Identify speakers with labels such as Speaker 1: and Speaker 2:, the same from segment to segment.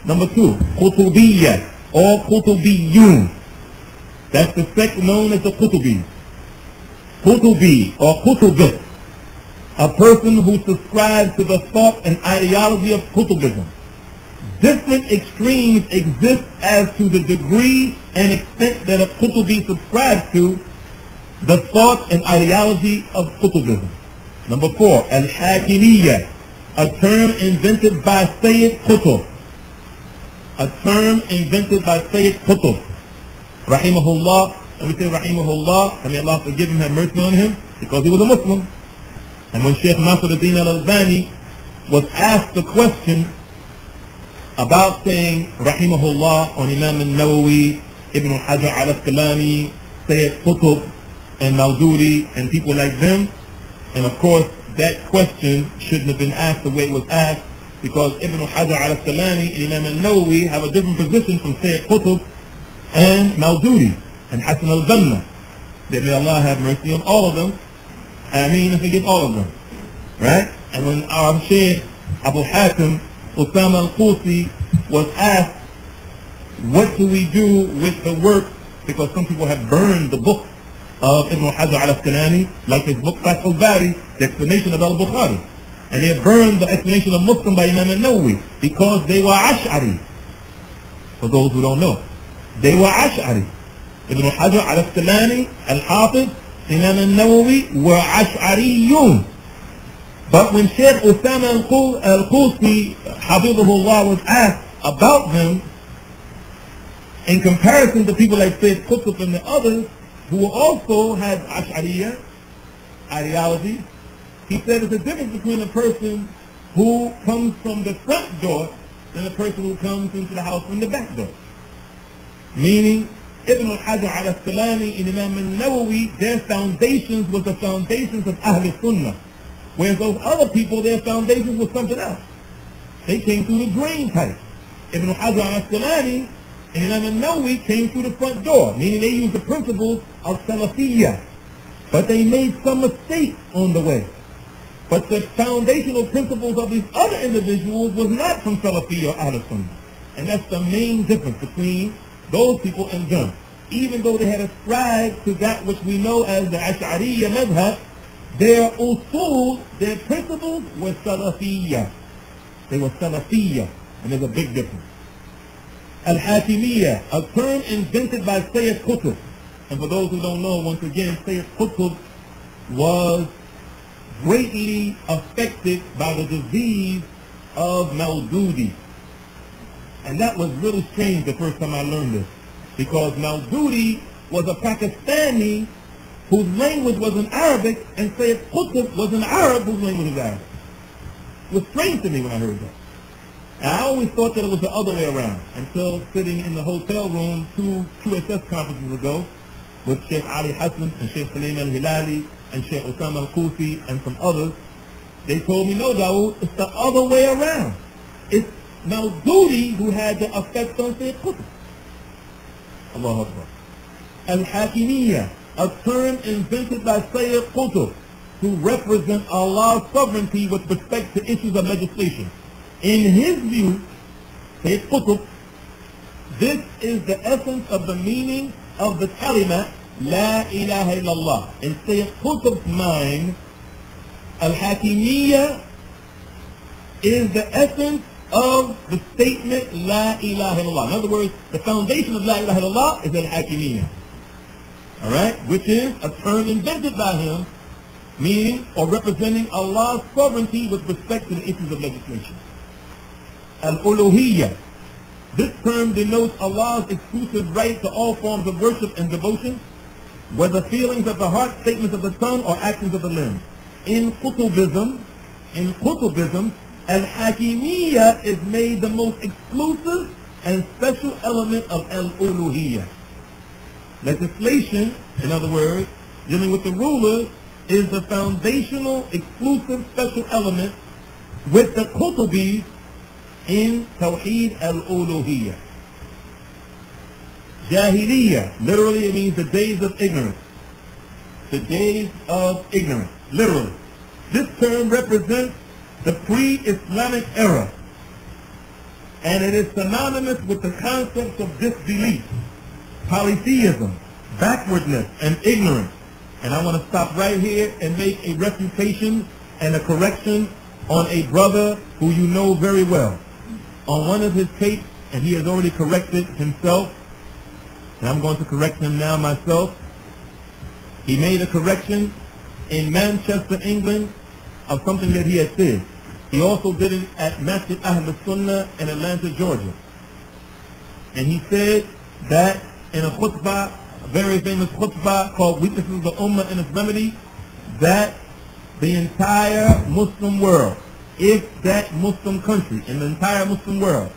Speaker 1: Number 2, Qutubiyya or Qutubiyun. That's the sect known as the Qutubis. Qutubi or Qutubist, a person who subscribes to the thought and ideology of Qutubism. Different extremes exist as to the degree and extent that a Qutubi subscribes to the thought and ideology of Qutubism. Number 4, Al-Hakimiyya, a term invented by Sayyid Qutb. A term invented by Sayyid Qutb. Rahimahullah. And we say Rahimahullah, and may Allah forgive him, have mercy on him, because he was a Muslim. And when Shaykh Nasiruddin al-Albani was asked the question about saying Rahimahullah on Imam al-Nawawi, Ibn Hajar al-Asqalani, Sayyid Qutb, and Mawdudi, and people like them, and of course that question shouldn't have been asked the way it was asked, because Ibn Hajar al-Asqalani and Imam al-Nawawi have a different position from Sayyid Qutb and Mawdudi and Hassan al-Banna. That may Allah have mercy on all of them. Ameen, and forgive all of them. Right? And when our Shaykh Abu Hatim Usama al-Qusi was asked, what do we do with the work, because some people have burned the book of Ibn Hajar al-Asqalani, like his book Fath al-Bari, the explanation of al-Bukhari. And they have burned the explanation of Muslim by Imam al-Nawawi, because they were Ash'ari. For those who don't know, they were Ash'ari. Ibn Hajar al-Asqalani, al-Hafiz, Imam al-Nawawi were Ash'ariyun. But when Shaykh Usama al-Qusi, Habibullah, was asked about them, in comparison to people like Sayyid Qutb and the others, who also had Ash'ariyya ideology, he said there's a difference between a person who comes from the front door and a person who comes into the house from the back door. Meaning, Ibn Hajar al-Asqalani and Imam al-Nawawi, their foundations were the foundations of Ahl Sunnah. Whereas those other people, their foundations was something else. They came through the drain pipe. Ibn Hajar al-Asqalani and Imam al-Nawawi came through the front door, meaning they used the principles of Salafiyya. But they made some mistakes on the way. But the foundational principles of these other individuals was not from Salafiyya or Ahl Sunnah. And that's the main difference between those people and them. Even though they had ascribed to that which we know as the Ash'ariyya madhab, their usul, their principles were Salafiyya. They were Salafiyya, and there's a big difference. Al-Hakimiyya, a term invented by Sayyid Qutb. And for those who don't know, once again, Sayyid Qutb was greatly affected by the disease of Mawdudi. And that was really strange the first time I learned this, because Mawdudi was a Pakistani whose language was in Arabic, and Sayyid Qutb was an Arab whose language was Arabic. It was strange to me when I heard that. And I always thought that it was the other way around, until sitting in the hotel room 2 QSS conferences ago with Sheikh Ali Hassan and Sheikh Salim al-Hilali and Sheikh Usama al-Qusi and some others. They told me, no, Daawood, it's the other way around. It's Mawdudi who had the effect on Sayyid Qutb. Allahu Akbar. Al-Hakimiyya, a term invented by Sayyid Qutb to represent Allah's sovereignty with respect to issues of legislation. In his view, Sayyid Qutb, this is the essence of the meaning of the kalima La ilaha illallah. In Sayyid Qutb's mind, Al-Hakimiyya is the essence of the statement La ilaha illallah. In other words, the foundation of La ilaha illallah is Al-Hakimiyya. Alright? Which is a term invented by him, meaning or representing Allah's sovereignty with respect to the issues of legislation. Al-Uluhiyya. This term denotes Allah's exclusive right to all forms of worship and devotion, whether feelings of the heart, statements of the tongue, or actions of the limbs. In Qutubism, Al-Hakimiyya is made the most exclusive and special element of Al-Uluhiyya. Legislation, in other words, dealing with the rulers, is the foundational, exclusive, special element with the Qutubis in Tawheed al-Uluhiyya. Jahiliyyah, literally it means the days of ignorance. The days of ignorance, literally. This term represents the pre-Islamic era and it is synonymous with the concepts of disbelief, polytheism, backwardness, and ignorance. And I want to stop right here and make a refutation and a correction on a brother who you know very well. On one of his tapes, and he has already corrected himself, and I'm going to correct him now myself. He made a correction in Manchester, England, of something that he had said. He also did it at Masjid Ahl Sunnah in Atlanta, Georgia. And he said that in a khutbah, a very famous khutbah called Weaknesses of the Ummah and its Remedy, that the entire Muslim world, if that Muslim country, in the entire Muslim world,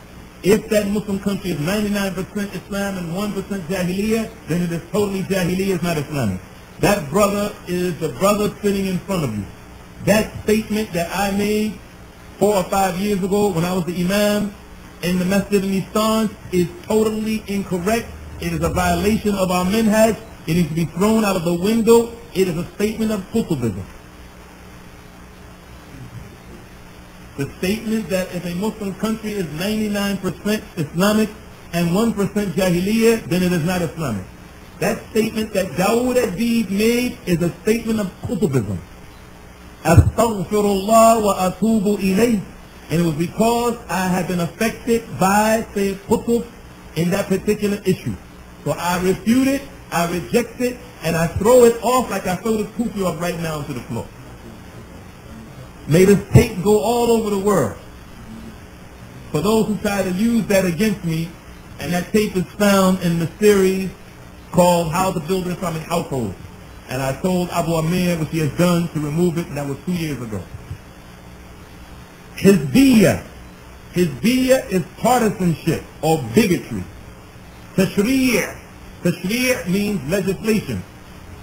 Speaker 1: if that Muslim country is 99% Islam and 1% Jahiliyyah, then it is totally Jahiliyyah, it's not Islamic. That brother is the brother sitting in front of you. That statement that I made 4 or 5 years ago when I was the Imam in the Masjid in Eastern is totally incorrect. It is a violation of our minhaj. It needs to be thrown out of the window. It is a statement of Qutubism. The statement that if a Muslim country is 99% Islamic and 1% Jahiliyyah, then it is not Islamic. That statement that Daawood Adeeb made is a statement of Qutubism. Astaghfirullah wa atubu ilayh. And it was because I had been affected by Sayyid Qutb in that particular issue. So I refute it, I reject it, and I throw it off like I throw this kufi off right now onto the floor. May this tape go all over the world. For those who try to use that against me, and that tape is found in the series called How to Build an Islamic Household. And I told Abu Amir what he has done to remove it, and that was 2 years ago. Hizbiyya. Hizbiyya is partisanship or bigotry. Tashri'. Tashri' means legislation.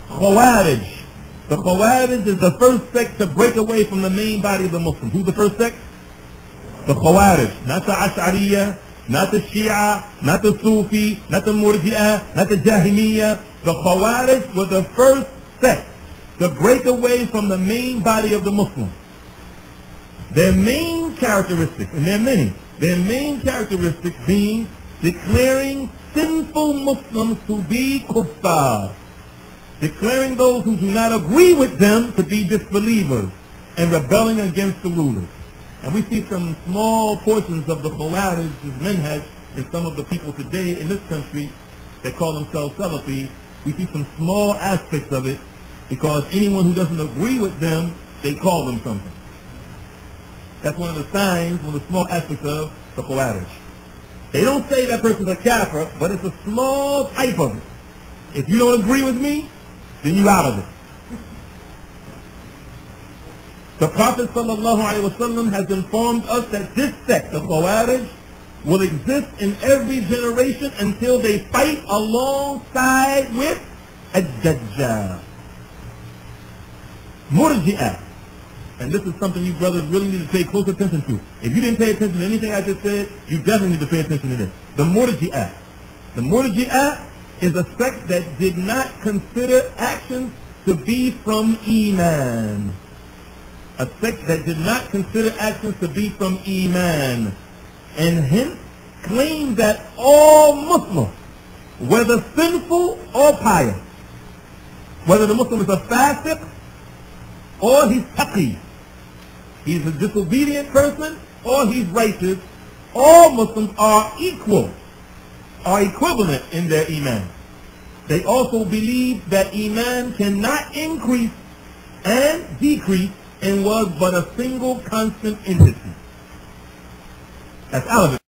Speaker 1: Khawarij. The Khawarij is the first sect to break away from the main body of the Muslims. Who's the first sect? The Khawarij. Not the Ash'ariyya, not the Shia, not the Sufi, not the Murji'ah, not the Jahimiyya. The Khawarij were the first sect to break away from the main body of the Muslims. Their main characteristics, and there are many, their main characteristics being declaring sinful Muslims to be kuffar, declaring those who do not agree with them to be disbelievers, and rebelling against the rulers. And we see some small portions of the Khawarij's minhaj in some of the people today in this country that call themselves Salafi. We see some small aspects of it because anyone who doesn't agree with them, they call them something. That's one of the signs, one of the small aspects of the Khawarij. They don't say that person's a kafir, but it's a small type of it. If you don't agree with me, then you're out of it. The Prophet ﷺ has informed us that this sect, the Khawarij, will exist in every generation until they fight alongside with Ad-Dajjal. Murji'ah. And this is something you brothers really need to pay close attention to. If you didn't pay attention to anything I just said, you definitely need to pay attention to this. The Murji'ah. The Murji'ah is a sect that did not consider actions to be from Iman. A sect that did not consider actions to be from Iman. And hence claim that all Muslims, whether sinful or pious, whether the Muslim is a fasiq or he's taqi, he's a disobedient person or he's righteous, all Muslims are equal, are equivalent in their Iman. They also believe that Iman cannot increase and decrease and was but a single constant entity. That's out of it.